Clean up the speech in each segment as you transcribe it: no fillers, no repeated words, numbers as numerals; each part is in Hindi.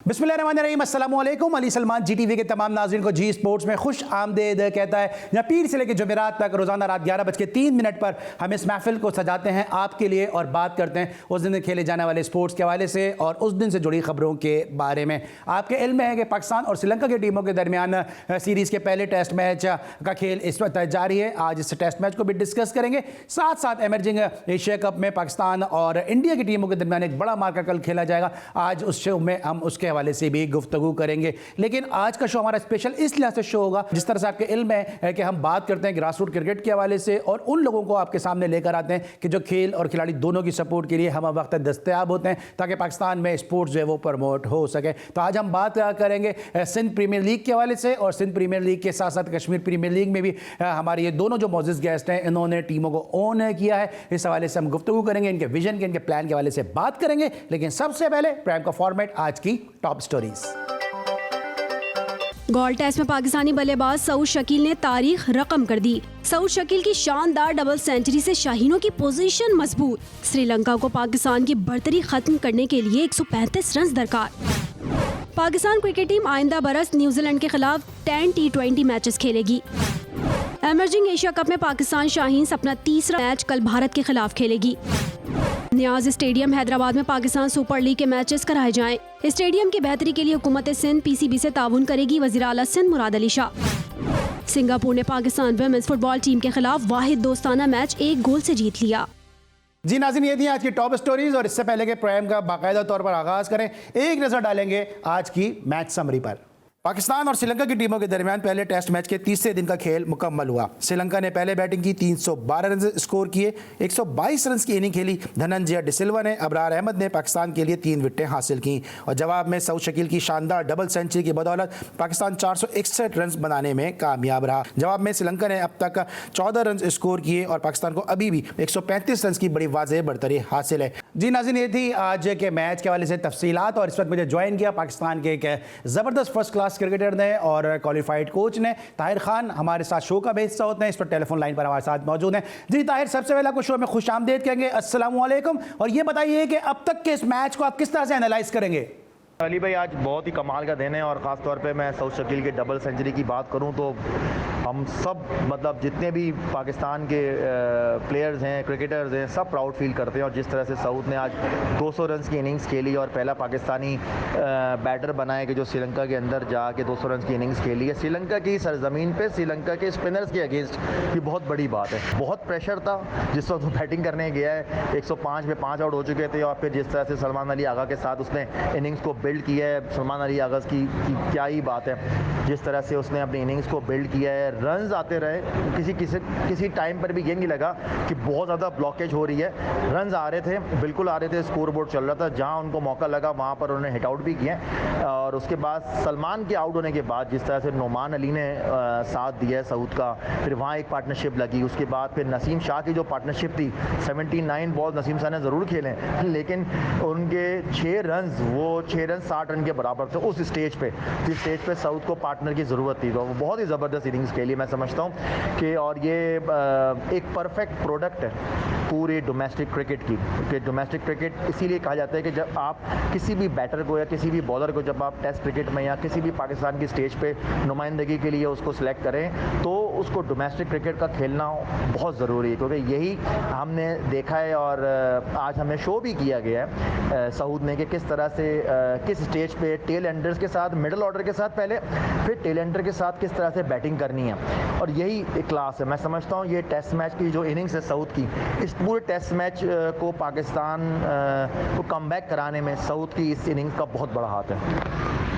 बिस्मिल्लाहिर्रहमानिर्रहीम, अस्सलामु अलैकुम। अली सलमान GTV के तमाम नाज़रीन को जी स्पोर्ट्स में खुश आमदेद कहता है। जहाँ पीर से लेकर जुमेरात तक रोज़ाना रात 11:03 पर हम इस महफिल को सजाते हैं आपके लिए और बात करते हैं उस दिन खेले जाने वाले स्पोर्ट्स के हवाले से और उस दिन से जुड़ी खबरों के बारे में। आपके इल्म है कि पाकिस्तान और श्रीलंका की टीमों के दरमियान सीरीज़ के पहले टेस्ट मैच का खेल इस वक्त जारी है। आज इस टेस्ट मैच को भी डिस्कस करेंगे। साथ साथ एमर्जिंग एशिया कप में पाकिस्तान और इंडिया की टीमों के दरमियान एक बड़ा मार्का कल खेला जाएगा। आज उस शो में हम उसके हवाले से भी गुफ्तगू करेंगे। लेकिन आज का शो हमारा स्पेशल इस लिहाज से शो होगा, जिस तरह से आपके इल्म है कि हम बात करते हैं ग्रासरूट क्रिकेट के हवाले से और उन लोगों को आपके सामने लेकर आते हैं कि जो खेल और खिलाड़ी दोनों की सपोर्ट के लिए हम वक्त दस्तयाब होते हैं ताकि पाकिस्तान में स्पोर्ट्स जो है वो प्रमोट हो सके। तो आज हम बात करेंगे सिंध प्रीमियर लीग के हवाले से और सिंध प्रीमियर लीग के साथ साथ कश्मीर प्रीमियर लीग में भी हमारे ये दोनों जो मौजूद गेस्ट हैं इन्होंने टीमों को ओन किया है। इस हवाले से हम गुफ्तगू करेंगे, इनके विजन के, इनके प्लान के हवाले से बात करेंगे। लेकिन सबसे पहले प्राइम का फॉर्मेट, आज की टॉप स्टोरीज। गॉल टेस्ट में पाकिस्तानी बल्लेबाज सऊद शकील ने तारीख रकम कर दी। सऊद शकील की शानदार डबल सेंचुरी से शाहीनों की पोजीशन मजबूत। श्रीलंका को पाकिस्तान की बढ़तरी खत्म करने के लिए 135 रन दरकार। पाकिस्तान क्रिकेट टीम आइंदा बरस न्यूजीलैंड के खिलाफ 10 T20 मैचेस खेलेगी। एमर्जिंग एशिया कप में पाकिस्तान शाहीन्स अपना तीसरा मैच कल भारत के खिलाफ खेलेगी। नियाज स्टेडियम हैदराबाद में पाकिस्तान सुपर लीग के मैचेस कराए जाएं। स्टेडियम की बेहतरी के लिए हुकूमत सिंध PCB से ताउन करेगी। वज़ीर आला सिंध मुराद अली शाह। सिंगापुर ने पाकिस्तान वुमेन्स फुटबॉल टीम के खिलाफ वाहिद दोस्ताना मैच 1 गोल से जीत लिया। जी नाज़रीन, ये थी आज की टॉप स्टोरीज और इससे पहले के प्रोग्राम का बाकायदा तौर पर आगाज करें, एक नजर डालेंगे आज की मैच समरी पर। पाकिस्तान और श्रीलंका की टीमों के दरमियान पहले टेस्ट मैच के तीसरे दिन का खेल मुकम्मल हुआ। श्रीलंका ने पहले बैटिंग की, 312 रन स्कोर किए, 122 रन की इनिंग खेली। धनंजय डिसिल्वा ने, अबरार अहमद ने पाकिस्तान के लिए 3 विकेटें हासिल की और जवाब में सऊद शकील की शानदार डबल सेंचुरी की बदौलत पाकिस्तान 461 रन बनाने में कामयाब रहा। जवाब में श्रीलंका ने अब तक 14 रन स्कोर किए और पाकिस्तान को अभी भी 135 रन की बड़ी वाज़ेह बढ़तरी हासिल है। जी नाज़रीन, ये थी आज के मैच के हवाले से तफसीलात और इस वक्त मुझे ज्वाइन किया पाकिस्तान के एक ज़बरदस्त फर्स्ट क्लास क्रिकेटर ने और क्वालिफाइड कोच ने, ताहिर खान हमारे साथ शो का भी हिस्सा होते हैं, इस पर टेलीफोन लाइन पर हमारे साथ मौजूद हैं। जी ताहिर, सबसे पहले आपको शो में खुश आमदेद कहेंगे, अस्सलामु अलैकुम। और ये बताइए कि अब तक के इस मैच को आप किस तरह से एनालाइज करेंगे? अली भाई, आज बहुत ही कमाल का दिन है और ख़ास तौर पे मैं सऊद शकील के डबल सेंचुरी की बात करूं तो हम सब, मतलब जितने भी पाकिस्तान के प्लेयर्स हैं, क्रिकेटर्स हैं, सब प्राउड फील करते हैं। और जिस तरह से सऊद ने आज 200 रन की इनिंग्स खेली और पहला पाकिस्तानी बैटर बना है कि जो श्रीलंका के अंदर जाके 200 रन की इनिंग्स खेली है श्रीलंका की सरजमीन पे, श्रीलंका के स्पिनर्स के अगेंस्ट, ये बहुत बड़ी बात है। बहुत प्रेशर था जिस वक्त वो बैटिंग करने गया है, 105 में 5 आउट हो चुके थे और फिर जिस तरह से सलमान अली आगा के साथ उसने इनिंग्स को बिल्ड किया है। सलमान अली आगा की क्या ही बात है, जिस तरह से उसने अपनी इनिंग्स को बिल्ड किया है। रन्स आते रहे, किसी टाइम पर भी ये नहीं लगा कि बहुत ज़्यादा ब्लॉकेज हो रही है। रन्स आ रहे थे, बिल्कुल आ रहे थे, स्कोर बोर्ड चल रहा था, जहां उनको मौका लगा वहां पर उन्होंने हिट आउट भी किए। और उसके बाद सलमान के आउट होने के बाद जिस तरह से नोमान अली ने साथ दिया है सऊद का, फिर वहाँ एक पार्टनरशिप लगी। उसके बाद फिर नसीम शाह की जो पार्टनरशिप थी, 79 बॉल नसीम शाह ने ज़रूर खेले लेकिन उनके 6 रन, वो 6 रन 60 रन के बराबर थे उस स्टेज पे, जिस स्टेज पे सऊद को पार्टनर की ज़रूरत थी। तो वो बहुत ही ज़बरदस्त इनिंग्स खेली मैं समझता हूँ कि, और ये एक परफेक्ट प्रोडक्ट है पूरे डोमेस्टिक क्रिकेट की। कि डोमेस्टिक क्रिकेट इसीलिए कहा जाता है कि जब आप किसी भी बैटर को या किसी भी बॉलर को जब आप टेस्ट क्रिकेट में या किसी भी पाकिस्तान की स्टेज पे नुमाइंदगी के लिए उसको सिलेक्ट करें तो उसको डोमेस्टिक क्रिकेट का खेलना बहुत ज़रूरी है, क्योंकि यही हमने देखा है और आज हमें शो भी किया गया है सऊद ने कि किस तरह से किस स्टेज पे टेल एंडर्स के साथ, मिडल ऑर्डर के साथ पहले, फिर टेल एंडर के साथ किस तरह से बैटिंग करनी है। और यही एक क्लास है। मैं समझता हूँ ये टेस्ट मैच की जो इनिंग्स है सऊद की, इस पूरे टेस्ट मैच को पाकिस्तान को कमबैक कराने में सऊद की इस इनिंग्स का बहुत बड़ा हाथ है।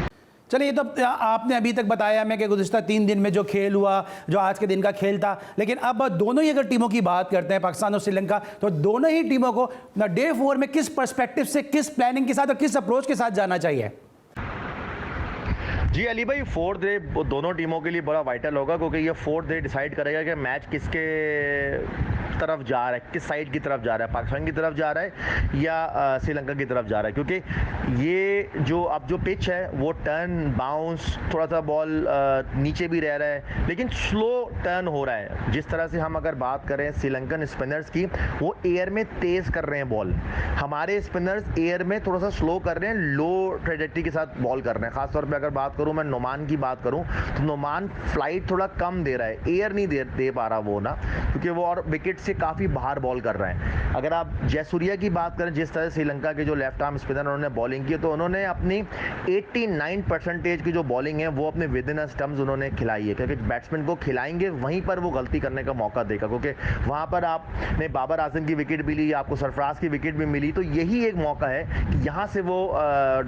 चलिए, तो आपने अभी तक बताया हमें कि गुज़िश्ता 3 दिन में जो खेल हुआ, जो आज के दिन का खेल था, लेकिन अब दोनों ही अगर टीमों की बात करते हैं, पाकिस्तान और श्रीलंका, तो दोनों ही टीमों को डे 4 में किस पर्सपेक्टिव से, किस प्लानिंग के साथ और किस अप्रोच के साथ जाना चाहिए? जी अली भाई, 4th डे दोनों टीमों के लिए बड़ा वाइटल होगा, क्योंकि ये 4th डे डिसाइड करेगा कि मैच किसके तरफ जा रहा है, किस साइड की तरफ जा रहा है, पाकिस्तान की तरफ जा रहा है या श्रीलंका की तरफ जा रहा है, क्योंकि ये जो अब जो पिच है वो टर्न बाउंस थोड़ा सा बॉल नीचे भी रह रहा है लेकिन स्लो टर्न हो रहा है। जिस तरह से हम अगर बात करें श्रीलंकन स्पिनर्स की, वो एयर में तेज़ कर रहे हैं बॉल, हमारे स्पिनर्स एयर में थोड़ा सा स्लो कर रहे हैं, लो ट्रेजेक्टरी के साथ बॉल कर रहे हैं। खासतौर पे अगर बात करूं मैं नोमान की बात करूं तो नोमान फ्लाइट थोड़ा कम दे रहा है, एयर नहीं दे पा रहा वो ना, क्योंकि वो और विकेट से काफ़ी बाहर बॉल कर रहे हैं। अगर आप जयसूर्या की बात करें, जिस तरह श्रीलंका के जो लेफ्ट आर्म स्पिनर उन्होंने बॉलिंग की, तो उन्होंने अपनी 89% की जो बॉलिंग है वो अपने विद इन स्टम्प्स उन्होंने खिलाई है, क्योंकि बैट्समैन को खिलाएंगे वहीं पर वो गलती करने का मौका देगा, क्योंकि वहाँ पर आपने बाबर आजम की विकेट भी ली, आपको सरफराज की विकेट भी मिली, तो यही एक मौका है कि यहाँ से वो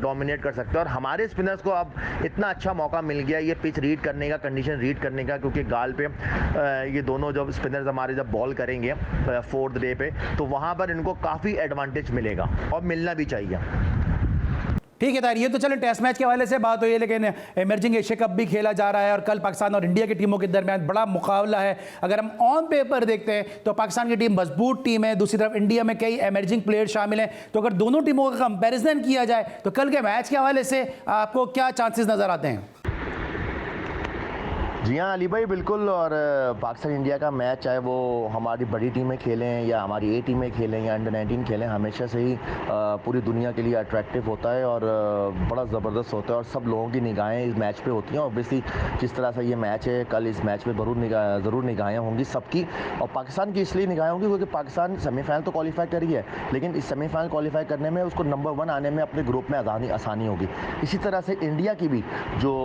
डोमिनेट कर सकते हैं। और हमारे स्पिनर्स को अब इतना अच्छा मौका मिल गया ये पिच रीड करने का, कंडीशन रीड करने का, क्योंकि गाल पे ये दोनों जब स्पिनर्स हमारे जब बॉल करेंगे 4th डे पे, तो वहाँ पर इनको काफ़ी एडवांटेज मिलेगा और मिलना भी चाहिए। ठीक है तार, ये तो चलो टेस्ट मैच के हवाले से बात हुई है, लेकिन इमर्जिंग एशिया कप भी खेला जा रहा है और कल पाकिस्तान और इंडिया की टीमों के दरमियान बड़ा मुकाबला है। अगर हम ऑन पेपर देखते हैं तो पाकिस्तान की टीम मजबूत टीम है, दूसरी तरफ इंडिया में कई इमर्जिंग प्लेयर शामिल हैं, तो अगर दोनों टीमों का कंपैरिजन किया जाए तो कल के मैच के हवाले से आपको क्या चांसेस नज़र आते हैं? जी हाँ अली भाई, बिल्कुल। और पाकिस्तान इंडिया का मैच, चाहे वो हमारी बड़ी टीमें खेलें या हमारी ए टीमें खेलें या अंडर 19 खेलें, हमेशा से ही पूरी दुनिया के लिए अट्रैक्टिव होता है और बड़ा ज़बरदस्त होता है और सब लोगों की निगाहें इस मैच पे होती हैं। ऑब्वियसली जिस तरह से ये मैच है, कल इस मैच पे ज़रूर निगाहें होंगी सबकी, और पाकिस्तान की इसलिए निगाहें होंगी क्योंकि पाकिस्तान सेमीफाइनल तो क्वालिफाई करी है, लेकिन इस सेमीफाइनल क्वालिफाई करने में उसको नंबर 1 आने में अपने ग्रुप में आसानी होगी। इसी तरह से इंडिया की भी जो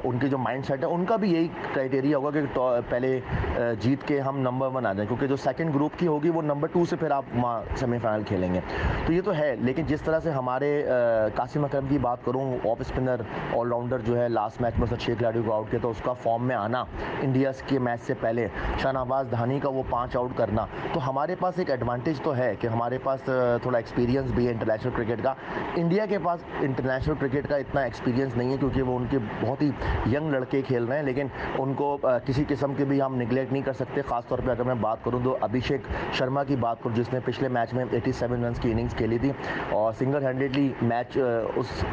उनकी जो माइंड सेट है, उनका भी यही क्राइटेरिया होगा कि पहले जीत के हम नंबर 1 आ जाएं, क्योंकि जो सेकंड ग्रुप की होगी वो नंबर 2 से फिर आप वहाँ सेमीफाइनल खेलेंगे। तो ये तो है, लेकिन जिस तरह से हमारे कासिम अकरम की बात करूँ, ऑफ स्पिनर ऑलराउंडर जो है, लास्ट मैच में उसने 6 खिलाड़ियों को आउट किया, तो उसका फॉर्म में आना इंडिया के मैच से पहले, शाहनवाज धानी का वो 5 आउट करना, तो हमारे पास एक एडवांटेज तो है कि हमारे पास थोड़ा एक्सपीरियंस भी है इंटरनेशनल क्रिकेट का। इंडिया के पास इंटरनेशनल क्रिकेट का इतना एक्सपीरियंस नहीं है, क्योंकि वो उनके बहुत ही यंग लड़के खेल रहे हैं, लेकिन उनको किसी किस्म के भी हम निगलेक्ट नहीं कर सकते। ख़ासतौर पे अगर मैं बात करूं तो अभिषेक शर्मा की बात करूं, जिसने पिछले मैच में 87 रन की इनिंग्स खेली थी और सिंगल हैंडेडली मैच उस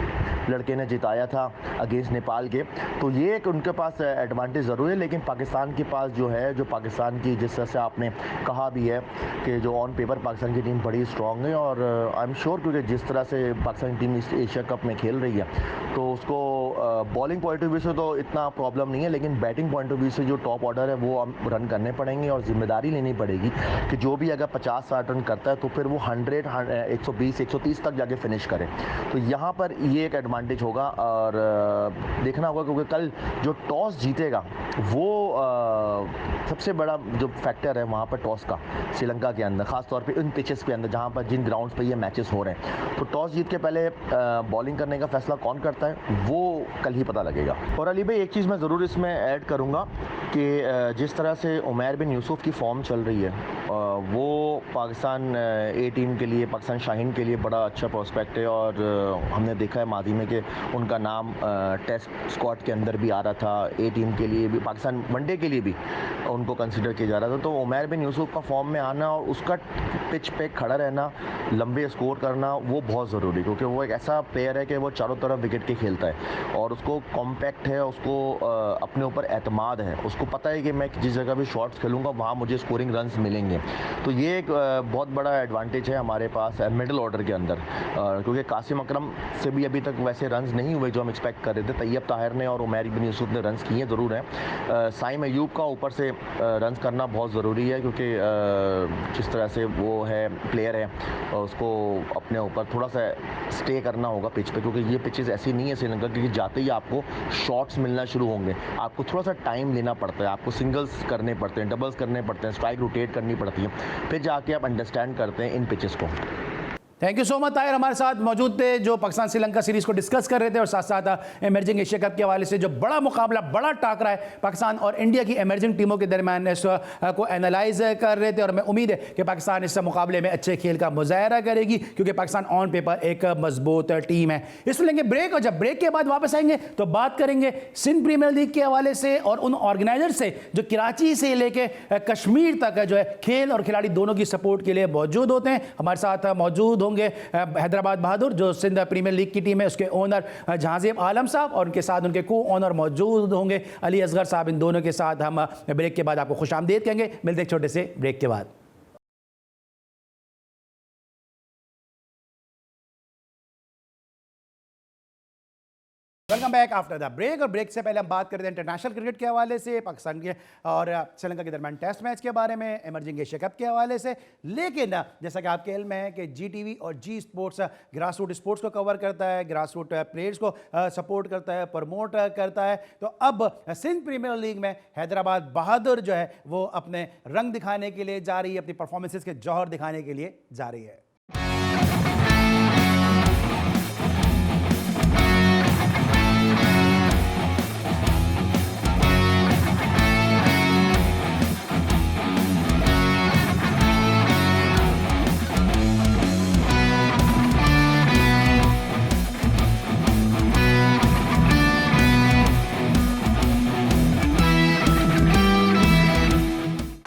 लड़के ने जिताया था अगेंस्ट नेपाल के, तो ये एक उनके पास एडवांटेज ज़रूर है। लेकिन पाकिस्तान के पास जो है, जो पाकिस्तान की, जिस तरह से आपने कहा भी है कि जो ऑन पेपर पाकिस्तान की टीम बड़ी स्ट्रॉन्ग है, और आई एम श्योर क्योंकि जिस तरह से पाकिस्तान की टीम इस एशिया कप में खेल रही है, तो उसको बॉलिंग पॉइंट ऑफ व्यू से तो इतना प्रॉब्लम नहीं है, लेकिन बैटिंग पॉइंट ऑफ व्यू से जो टॉप ऑर्डर है वो हम रन करने पड़ेंगे और जिम्मेदारी लेनी पड़ेगी कि जो भी अगर 50-60 रन करता है तो फिर वो 100, 120, 130 तक जाके फिनिश करे। तो यहाँ पर ये एक एडवांटेज होगा और देखना होगा, क्योंकि कल जो टॉस जीतेगा वो सबसे बड़ा जो फैक्टर है वहाँ पर टॉस का, श्रीलंका के अंदर, खासतौर पे इन पिचेस पे अंदर जहाँ पर जिन ग्राउंड्स पे ये मैचेस हो रहे हैं, तो टॉस जीत के पहले बॉलिंग करने का फैसला कौन करता है वो कल ही पता लगेगा। और अली भाई, एक चीज़ मैं ज़रूर इसमें ऐड करूँगा कि जिस तरह से उमैर बिन यूसुफ की फॉर्म चल रही है, वो पाकिस्तान ए टीम के लिए, पाकिस्तान शाहीन के लिए बड़ा अच्छा प्रोस्पेक्ट है, और हमने देखा है माजी में कि उनका नाम टेस्ट स्क्वाड के अंदर भी आ रहा था, ए टीम के लिए भी, पाकिस्तान वनडे के लिए भी उनको कंसिडर किया जा रहा था। तो उमैर बिन यूसुफ का फॉर्म में आना और उसका पिच पे खड़ा रहना, लंबे स्कोर करना, वो बहुत ज़रूरी, क्योंकि वो एक ऐसा प्लेयर है कि वो चारों तरफ विकेट के खेलता है और उसको कॉम्पैक्ट है, उसको अपने ऊपर एतमाद है, उसको पता है कि मैं जिस जगह भी शॉट्स खेलूँगा वहाँ मुझे स्कोरिंग रन्स मिलेंगे। तो ये एक बहुत बड़ा एडवांटेज है हमारे पास मिडिल ऑर्डर के अंदर, क्योंकि कासिम अकरम से भी अभी तक वैसे रन्स नहीं हुए जो हम एक्सपेक्ट कर रहे थे। तैयब ताहिर ने और उमैर बिन यूसुफ ने रन्स किए ज़रूर हैं। साइम अयूब का ऊपर से रन्स करना बहुत ज़रूरी है, क्योंकि जिस तरह से वो है प्लेयर है, उसको अपने ऊपर थोड़ा सा स्टे करना होगा पिच पे, क्योंकि ये पिचेस ऐसी नहीं है श्रीलंका की जाते ही आपको शॉट्स मिलना शुरू होंगे। आपको थोड़ा सा टाइम लेना पड़ता है, आपको सिंगल्स करने पड़ते हैं, डबल्स करने पड़ते हैं, स्ट्राइक रोटेट करनी पड़ती है, फिर जाके आप अंडरस्टैंड करते हैं इन पिचेस को। Thank you so much Tahir हमारे साथ मौजूद थे जो पाकिस्तान श्रीलंका सीरीज को डिस्कस कर रहे थे और साथ साथ इमर्जिंग एशिया कप के हवाले से जो बड़ा मुकाबला बड़ा टाकरा है पाकिस्तान और इंडिया की इमर्जिंग टीमों के दरमियान इस को एनालाइज कर रहे थे। और हमें उम्मीद है कि पाकिस्तान इस मुकाबले में अच्छे खेल का मुजाहरा करेगी क्योंकि पाकिस्तान ऑन पेपर एक मजबूत टीम है। इसमें लेंगे ब्रेक और जब ब्रेक के बाद वापस आएंगे तो बात करेंगे सिंध प्रीमियर लीग के हवाले से और उन ऑर्गेनाइजर से जो कराची से लेके कश्मीर तक जो है खेल और खिलाड़ी दोनों की सपोर्ट के लिए मौजूद होते हैं। हमारे साथ मौजूद होंगे हैदराबाद बहादुर जो सिंध प्रीमियर लीग की टीम है उसके ओनर जहांजेब आलम साहब और उनके साथ उनके को ओनर मौजूद होंगे अली असगर साहब। इन दोनों के साथ हम ब्रेक के बाद आपको खुशामदीद कहेंगे। मिलते एक छोटे से ब्रेक के बाद। Welcome back after the break. और ब्रेक से पहले हम बात करते हैं इंटरनेशनल क्रिकेट के हवाले से पाकिस्तान के और श्रीलंका के दरमियान टेस्ट मैच के बारे में, इमर्जिंग एशिया कप के हवाले से। लेकिन जैसा कि आपके इल्म है कि GTV और जी स्पोर्ट्स ग्रास रूट स्पोर्ट्स को कवर करता है, ग्रास रूट प्लेयर्स को सपोर्ट करता है, प्रमोट करता है। तो अब सिंध प्रीमियर लीग में हैदराबाद बहादुर जो है वो अपने रंग दिखाने के लिए जा रही है, अपनी परफॉर्मेंसेस के जौहर दिखाने के लिए जा रही है।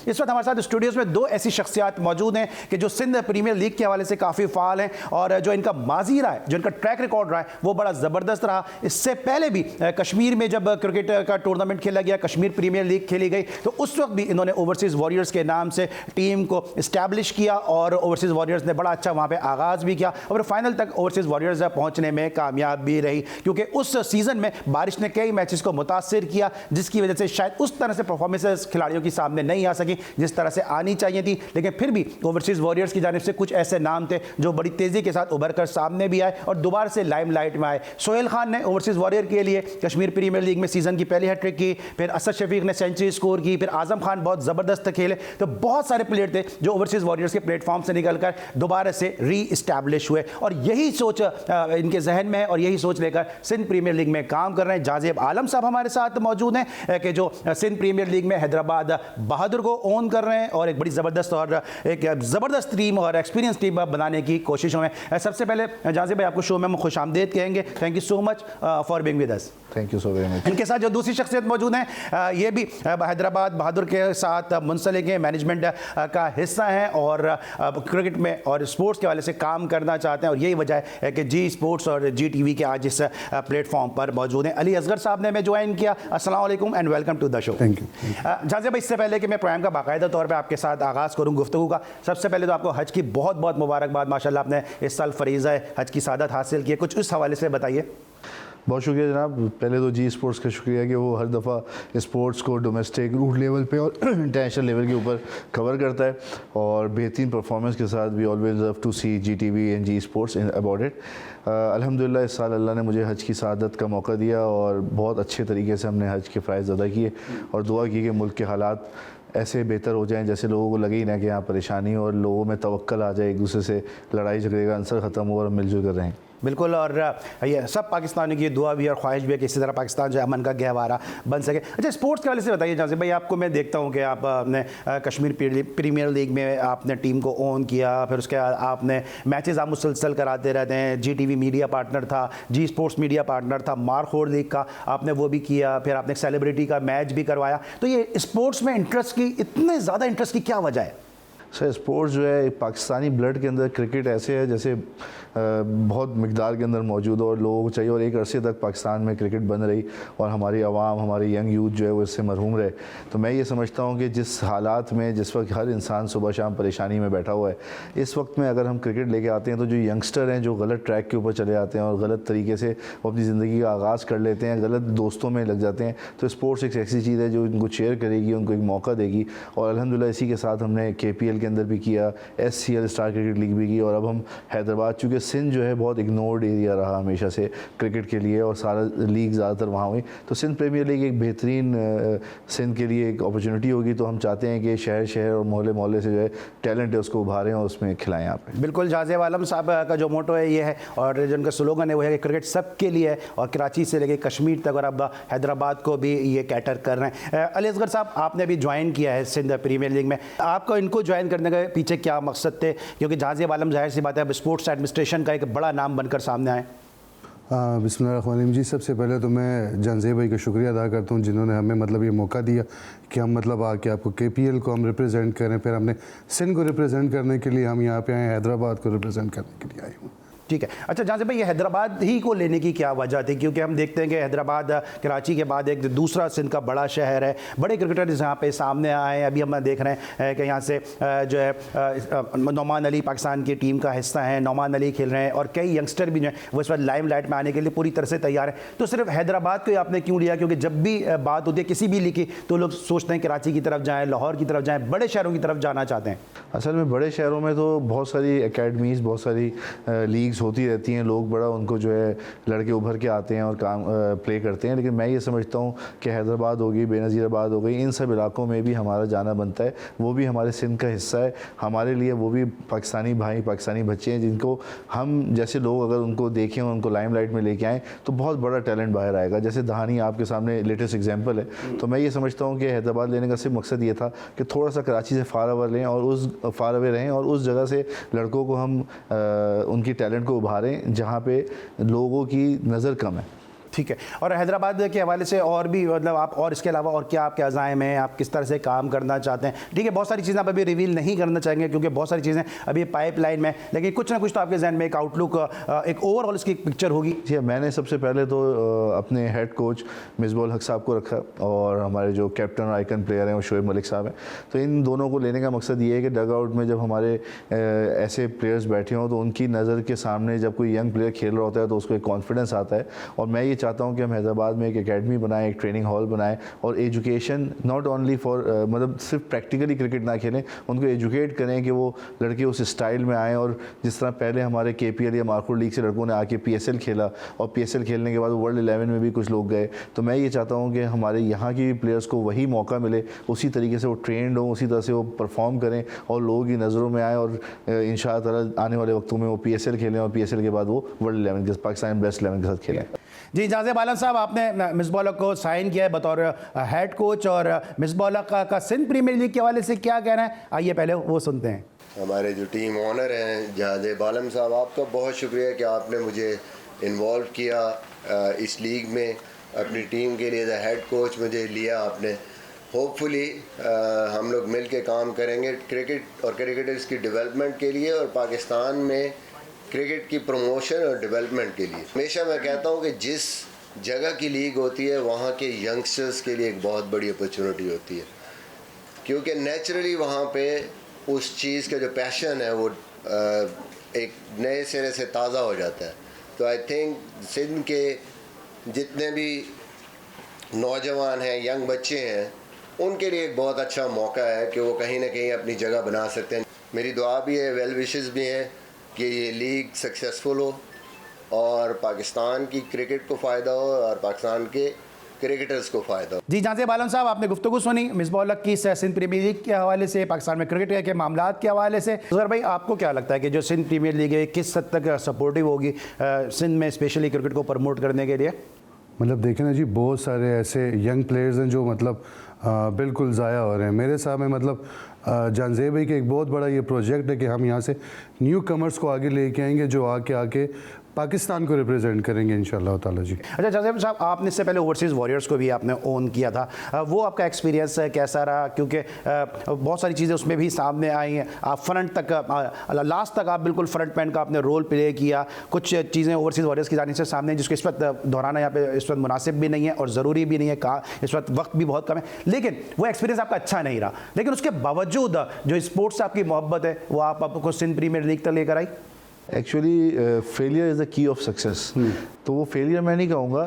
इस वक्त हमारे साथ स्टूडियोज में दो ऐसी शख्सियात मौजूद हैं कि जो सिंध प्रीमियर लीग के हवाले से काफ़ी फ़ाल हैं और जो इनका माजी रहा है, जो इनका ट्रैक रिकॉर्ड रहा है वो बड़ा ज़बरदस्त रहा। इससे पहले भी कश्मीर में जब क्रिकेट का टूर्नामेंट खेला गया, कश्मीर प्रीमियर लीग खेली गई, तो उस वक्त भी इन्होंने ओवरसीज़ वॉरियर्स के नाम से टीम को इस्टेब्लिश किया और ओवरसीज़ वॉरियर्स ने बड़ा अच्छा वहाँ पर आगाज़ भी किया और फाइनल तक ओवरसीज़ वॉरियर्स पहुँचने में कामयाब भी रही क्योंकि उस सीज़न में बारिश ने कई मैचेस को मुतासर किया जिसकी वजह से शायद उस तरह से परफॉर्मेंसेस खिलाड़ियों की सामने नहीं आ सकी जिस तरह से आनी चाहिए थी। लेकिन फिर भी ओवरसीज़ वॉरियर्स की जानिब से कुछ ऐसे नाम थे जो बड़ी तेज़ी के साथ उभर कर सामने भी आए और दोबारा से लाइमलाइट में आए। सोहेल खान ने ओवरसीज़ वॉरियर के लिए कश्मीर प्रीमियर लीग में सीज़न की पहली हैट्रिक की, फिर असद शफीक ने सेंचुरी स्कोर की, फिर आजम खान बहुत ज़बरदस्त खेले। तो बहुत सारे प्लेयर थे जो ओवरसीज़ वॉरियर्स के प्लेटफॉर्म से निकलकर दोबारा से री इस्टेब्लिश हुए और यही सोच इनके जहन में है और यही सोच लेकर सिंध प्रीमियर लीग में काम कर रहे हैं। जहांजेब आलम साहब हमारे साथ मौजूद हैं कि जो सिंध प्रीमियर लीग में हैदराबाद बहादुर को ओन कर रहे हैं और एक बड़ी ज़बरदस्त और एक ज़बरदस्त टीम और एक्सपीरियंस टीम बनाने की कोशिशों में। सबसे पहले जहांजेब भाई आपको शो में हम खुशामदीद कहेंगे। Thank you so much for being with us. Thank you so very much. इनके साथ जो दूसरी शख्सियत मौजूद हैं ये भी हैदराबाद बहादुर के साथ मुंसलिक हैं, मैनेजमेंट का हिस्सा हैं और क्रिकेट में और स्पोर्ट्स के हवाले से काम करना चाहते हैं और यही वजह है कि जी स्पोर्ट्स और GTV के आज इस प्लेटफॉर्म पर मौजूद हैं। अली असगर साहब ने हमें ज्वाइन किया। अस्सलाम वालेकुम and welcome to the show. Thank you. Jahanzeb भाई इससे पहले कि मैं प्रोग्राम का बाकायदा तौर पर आपके साथ आगाज़ करूँ गुफ्तगू का, सबसे पहले तो आपको हज की बहुत बहुत मुबारकबाद। माशाल्लाह आपने इस साल फरीज़ा हज की सादत हासिल की है, कुछ इस हवाले से बताइए। बहुत शुक्रिया जनाब। पहले तो जी स्पोर्ट्स का शुक्रिया कि वो हर दफ़ा स्पोर्ट्स को डोमेस्टिक रूट लेवल पे और इंटरनेशनल लेवल के ऊपर कवर करता है और बेहतरीन परफॉर्मेंस के साथ we always love to see GTV and G sports about it. अल्हम्दुलिल्लाह इस साल अल्लाह ने मुझे हज की सादत का मौका दिया और बहुत अच्छे तरीके से हमने हज के फ़राइज़ अदा किए और दुआ की कि मुल्क के हालात ऐसे बेहतर हो जाएं जैसे लोगों को लगे ही ना कि यहाँ परेशानी और लोगों में तवक्कल आ जाए, एक दूसरे से लड़ाई झगड़े का अंसर ख़त्म हो और मिलजुल कर रहें। बिल्कुल, और ये सब पाकिस्तानियों की दुआ भी और ख्वाहिश भी है कि इसी तरह पाकिस्तान जो है अमन का गहवारा बन सके। अच्छा, स्पोर्ट्स के वाले से बताइए जहांजेब भाई, आपको मैं देखता हूँ कि आपने कश्मीर प्रीमियर लीग में आपने टीम को ओन किया, फिर उसके बाद आपने मैचेस आप मुसलसल कराते रहते हैं। GTV मीडिया पार्टनर था, जी स्पोर्ट्स मीडिया पार्टनर था, मारखोर लीग का आपने वो भी किया, फिर आपने सेलिब्रिटी का मैच भी करवाया। तो ये स्पोर्ट्स में इंटरेस्ट की, इतने ज़्यादा इंटरेस्ट की क्या वजह है? सर स्पोर्ट्स जो है पाकिस्तानी ब्लड के अंदर क्रिकेट ऐसे है जैसे बहुत मिकदार के अंदर मौजूद हो और लोगों को चाहिए और एक अरसे तक पाकिस्तान में क्रिकेट बन रही और हमारी आवाम, हमारी यंग यूथ जो है वो इससे मरहूम रहे। तो मैं ये समझता हूँ कि जिस हालात में जिस वक्त हर इंसान सुबह शाम परेशानी में बैठा हुआ है, इस वक्त में अगर हम क्रिकेट लेके आते हैं तो जो यंगस्टर हैं जो गलत ट्रैक के ऊपर चले जाते हैं और गलत तरीके से वो अपनी ज़िंदगी का आगाज़ कर लेते हैं, गलत दोस्तों में लग जाते हैं, तो स्पोर्ट्स एक ऐसी चीज़ है जो उनको चेयर करेगी, उनको एक मौका देगी। और अल्हम्दुलिल्लाह इसी के साथ हमने KPL के अंदर भी किया, SCL स्टार क्रिकेट लीग भी की, और अब हम हैदराबाद, चूँकि सिंध जो है बहुत इग्नोर्ड एरिया रहा हमेशा से क्रिकेट के लिए और सारा लीग ज़्यादातर वहाँ हुई, तो सिंध प्रीमियर लीग एक बेहतरीन सिंध के लिए एक अपॉर्चुनिटी होगी। तो हम चाहते हैं कि शहर शहर और मोहल्ले मोहल्ले से जो है टैलेंट है उसको उभारें और उसमें खिलाएं यहाँ पे। बिल्कुल, जाज़ेब आलम साहब का जो मोटो है ये है, और जिनका स्लोगन है वो है कि क्रिकेट सबके लिए है, और कराची से लेकर कश्मीर तक और अब हैदराबाद को भी ये कैटर कर रहे हैं। अली असगर साहब, आपने अभी ज्वाइन किया है सिंध प्रीमियर लीग में, आपको इनको ज्वाइन करने के पीछे क्या मकसद थे? क्योंकि जाज़ेब आलम जाहिर सी बात है अब स्पोर्ट्स एडमिनिस्ट्रेशन का एक बड़ा नाम बनकर सामने आए। बिस्मिल्लाहिर्रहमानिर्रहीम जी, सबसे पहले तो मैं जानज़ेब भाई का शुक्रिया अदा करता हूँ जिन्होंने हमें मतलब ये मौका दिया कि हम मतलब आके आपको KPL को हम रिप्रेजेंट करें। फिर हमने सिंध को रिप्रेजेंट करने के लिए हम यहाँ पे आए, हैदराबाद को रिप्रेजेंट करने के लिए आए हूँ। ठीक है, अच्छा जाज़ेब भाई, ये हैदराबाद ही को लेने की क्या वजह थी? क्योंकि हम देखते हैं कि हैदराबाद कराची के बाद एक दूसरा सिंध का बड़ा शहर है, बड़े क्रिकेटर यहाँ पे सामने आए हैं। अभी हम देख रहे हैं कि यहाँ से जो है नौमान अली पाकिस्तान की टीम का हिस्सा है, नौमान अली खेल रहे हैं, और कई यंगस्टर भी जो है वो इस वक्त लाइमलाइट में आने के लिए पूरी तरह से तैयार है। तो सिर्फ हैदराबाद को आपने क्यों लिया? क्योंकि जब भी बात होती है किसी भी लीग की तो लोग सोचते हैं कराची की तरफ जाएँ, लाहौर की तरफ जाएँ, बड़े शहरों की तरफ जाना चाहते हैं। असल में बड़े शहरों में तो बहुत सारी एकेडमीज़, बहुत सारी लीग्स होती रहती हैं, लोग बड़ा उनको जो है लड़के उभर के आते हैं और काम प्ले करते हैं। लेकिन मैं ये समझता हूँ कि हैदराबाद होगी, बेनज़ीराबाद हो गई, इन सब इलाकों में भी हमारा जाना बनता है। वो भी हमारे सिंध का हिस्सा है, हमारे लिए वो भी पाकिस्तानी भाई, पाकिस्तानी बच्चे हैं जिनको हम जैसे लोग अगर उनको देखें और उनको लाइमलाइट में लेके आएँ तो बहुत बड़ा टैलेंट बाहर आएगा। जैसे दहानी आपके सामने लेटेस्ट एग्जाम्पल है। तो मैं ये समझता हूँ कि हैदराबाद लेने का सिर्फ मकसद ये था कि थोड़ा सा कराची से फार अवे लें और उस फार अवे रहें और उस जगह से लड़कों को हम उनकी टैलेंट को उभारें जहाँ पे लोगों की नज़र कम है। ठीक है, और हैदराबाद के हवाले से और भी मतलब आप और इसके अलावा और क्या आपके अज़ाइम हैं, आप किस तरह से काम करना चाहते हैं? ठीक है, बहुत सारी चीज़ें आप अभी रिवील नहीं करना चाहेंगे क्योंकि बहुत सारी चीज़ें अभी पाइपलाइन में, लेकिन कुछ ना कुछ तो आपके जहन में एक आउटलुक, एक ओवरऑल इसकी पिक्चर होगी। जी, मैंने सबसे पहले तो अपने हेड कोच मिसबाह हक साहब को रखा और हमारे जो कैप्टन और आइकन प्लेयर हैं वो शोएब मलिक साहब हैं। तो इन दोनों को लेने का मकसद ये है कि डग आउट में जब हमारे ऐसे प्लेयर्स बैठे हों तो उनकी नज़र के सामने जब कोई यंग प्लेयर खेल रहा होता है तो उसको एक कॉन्फिडेंस आता है। और मैं ये चाहता हूँ कि हम हैदराबाद में एक एकेडमी बनाएं, एक ट्रेनिंग हॉल बनाएं और एजुकेशन नॉट ओनली फॉर मतलब सिर्फ प्रैक्टिकली क्रिकेट ना खेलें, उनको एजुकेट करें कि वो लड़के उस स्टाइल में आएँ। और जिस तरह पहले हमारे KPL या मार्कोट लीग से लड़कों ने आके PSL खेला और PSL खेलने के बाद वर्ल्ड 11 में भी कुछ लोग गए, तो मैं ये चाहता हूँ कि हमारे यहाँ की प्लेयर्स को वही मौका मिले, उसी तरीके से वो ट्रेंड हो, उसी तरह से वो परफॉर्म करें और लोगों की नज़रों में आए और इंशाअल्लाह आने वाले वक्तों में वो PSL खेलें और PSL के बाद वो वर्ल्ड 11 के पाकिस्तान बेस्ट 11 के साथ खेलें। जी, जाज़ेब आलम साहब, आपने मिसबाह हक को साइन किया है बतौर हेड कोच, और मिसबाह हक का सिंध प्रीमियर लीग के हवाले से क्या कहना है, आइए पहले वो सुनते हैं। हमारे जो टीम ऑनर हैं जाज़ेब आलम साहब, आपका बहुत शुक्रिया कि आपने मुझे इन्वॉल्व किया इस लीग में, अपनी टीम के लिए एज ए हेड कोच मुझे लिया आपने। होपफुली हम लोग मिल के काम करेंगे क्रिकेट और क्रिकेटर्स की डेवलपमेंट के लिए और पाकिस्तान में क्रिकेट की प्रमोशन और डेवलपमेंट के लिए। हमेशा मैं कहता हूँ कि जिस जगह की लीग होती है वहाँ के यंगस्टर्स के लिए एक बहुत बड़ी अपॉर्चुनिटी होती है, क्योंकि नेचुरली वहाँ पे उस चीज़ का जो पैशन है वो एक नए सिरे से ताज़ा हो जाता है। तो आई थिंक सिंध के जितने भी नौजवान हैं, यंग बच्चे हैं, उनके लिए एक बहुत अच्छा मौका है कि वो कहीं ना कहीं अपनी जगह बना सकते हैं। मेरी दुआ भी है, वेल विशेस भी हैं कि ये लीग सक्सेसफुल हो और पाकिस्तान की क्रिकेट को फ़ायदा हो और पाकिस्तान के क्रिकेटर्स को फ़ायदा हो। जी, जाज़ेब आलम साहब, आपने गुफ्तगू सुनी मिसबाह हक की सिंध प्रीमियर लीग के हवाले से, पाकिस्तान में क्रिकेट के मामलात के हवाले से। सर भाई, आपको क्या लगता है कि जो सिंध प्रीमियर लीग है किस हद तक सपोर्टिव होगी सिंध में स्पेशली क्रिकेट को प्रमोट करने के लिए? मतलब देखें ना जी, बहुत सारे ऐसे यंग प्लेयर्स हैं जो मतलब बिल्कुल ज़ाया हो रहे हैं। मेरे सामने मतलब जानज़ेब भाई के एक बहुत बड़ा ये प्रोजेक्ट है कि हम यहाँ से न्यू कमर्स को आगे लेके आएंगे जो आके पाकिस्तान को रिप्रेजेंट करेंगे इंशाल्लाह ताला जी। अच्छा जाज़ेब साहब, आपने इससे पहले ओवरसीज़ वॉरियर्स को भी आपने ओन किया था, वो आपका एक्सपीरियंस कैसा रहा? क्योंकि बहुत सारी चीज़ें उसमें भी सामने आई हैं, आप फ्रंट तक लास्ट तक आप बिल्कुल फ्रंट मैन का आपने रोल प्ले किया। कुछ चीज़ें ओवरसीज़ वॉरियर्स की जानिब से सामने जिसको इस वक्त दोहराना यहाँ पे इस वक्त मुनासिब भी नहीं है और ज़रूरी भी नहीं है, कहा इस वक्त वक्त भी बहुत कम है, लेकिन वो एक्सपीरियंस आपका अच्छा नहीं रहा। लेकिन उसके बावजूद जो स्पोर्ट्स आपकी मोहब्बत है वो आपको सिंध प्रीमियर लीग तक लेकर आई। Actually failure is the key of success. तो वो फेलियर मैं नहीं कहूँगा।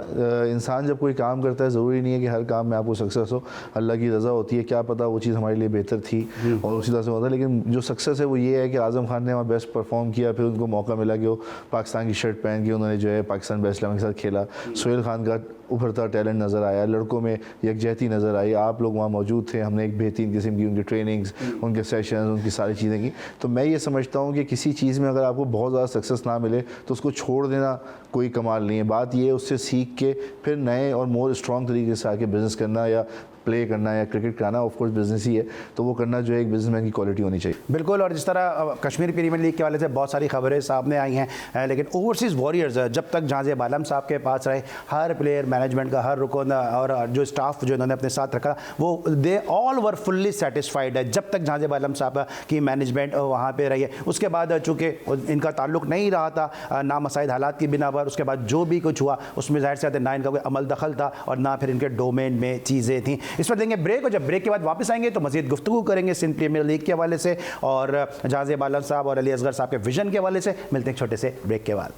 इंसान जब कोई काम करता है, ज़रूरी नहीं है कि हर काम में आपको सक्सेस हो, अल्लाह की रज़ा होती है, क्या पता वो चीज़ हमारे लिए बेहतर थी और उसी तरह से होता है। लेकिन जो सक्सेस है वो ये है कि आज़म खान ने वहाँ बेस्ट परफॉर्म किया, फिर उनको मौका मिला कि वो पाकिस्तान की शर्ट पहन के उन्होंने जो है पाकिस्तान बेस्ट 11 के साथ खेला। सोहेल खान का उभरता टैलेंट नज़र आया, लड़कों में यकजहती नज़र आई, आप लोग वहाँ मौजूद थे, हमने एक बेहतरीन किस्म की उनकी ट्रेनिंग्स, उनके सेशंस, उनकी सारी चीज़ें की। तो मैं ये समझता हूँ कि किसी चीज़ में अगर आपको बहुत ज़्यादा सक्सेस ना मिले तो उसको छोड़ देना कोई कमाल नहीं है। बात ये है उससे सीख के फिर नए और मोर स्ट्रॉन्ग तरीके से आके बिज़नेस करना या प्ले करना या क्रिकेट कराना, ऑफ कोर्स बिजनेस ही है, तो वो करना जो है एक बिजनेसमैन की क्वालिटी होनी चाहिए। बिल्कुल। और जिस तरह कश्मीर प्रीमियर लीग के वाले से बहुत सारी खबरें सामने आई हैं, लेकिन ओवरसीज़ वॉरियर्स जब तक जहांज़ेब आलम साहब के पास रहे, हर प्लेयर, मैनेजमेंट का हर रुकन और जो स्टाफ जो इन्होंने अपने साथ रखा, वो they all were fully satisfied है जब तक जहांज़ेब आलम साहब की मैनेजमेंट वहाँ पर रही है। उसके बाद चूँकि इनका ताल्लुक नहीं रहा था नामसाइद हालात की बिना पर, उसके बाद जो भी कुछ हुआ उसमें ज़ाहिर से ना इनका कोई अमल दखल था और ना फिर इनके डोमेन में चीज़ें थी। इस पर देंगे ब्रेक, और जब ब्रेक के बाद वापस आएंगे तो मज़ीद गुफ्तगू करेंगे सिंध प्रीमियर लीग के हवाले से और जहांज़ेब आलम साहब और अली असगर साहब के विजन के हवाले से। मिलते हैं छोटे से ब्रेक के बाद।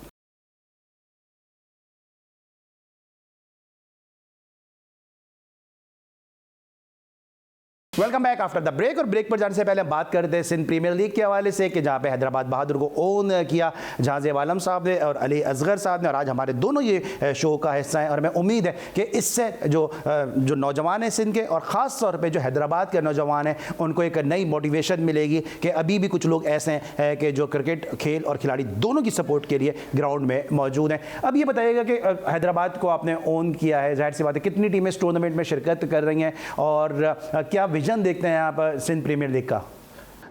Welcome back after the break. और ब्रेक पर जाने से पहले हम बात करते हैं सिंध प्रीमियर लीग के हवाले से कि जहाँ पे हैदराबाद बहादुर को ओन किया जहांज़ेब आलम साहब ने और अली असगर साहब ने, और आज हमारे दोनों ये शो का हिस्सा हैं। और मैं उम्मीद है कि इससे जो नौजवान हैं सिंध के और ख़ास तौर पे जो हैदराबाद के नौजवान हैं उनको एक नई मोटिवेशन मिलेगी कि अभी भी कुछ लोग ऐसे हैं कि जो क्रिकेट खेल और खिलाड़ी दोनों की सपोर्ट के लिए ग्राउंड में मौजूद हैं। अब ये बताइएगा कि हैदराबाद को आपने ओन किया है, जाहिर सी बात है कितनी टीमें इस टूर्नामेंट में शिरकत कर रही हैं और क्या विजन देखते हैं आप सिंध प्रीमियर लीग का?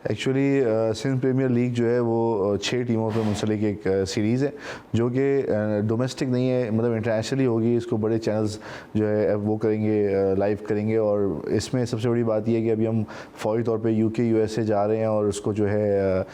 एक्चुअली सिंध प्रीमियर लीग जो है वो 6 टीमों पर मुंसलिक एक सीरीज़ है जो कि डोमेस्टिक नहीं है, मतलब इंटरनेशनली होगी। इसको बड़े चैनल्स जो है वो करेंगे, लाइव करेंगे। और इसमें सबसे बड़ी बात यह है कि अभी हम फौरी तौर पे यूके यूएसए जा रहे हैं और उसको जो है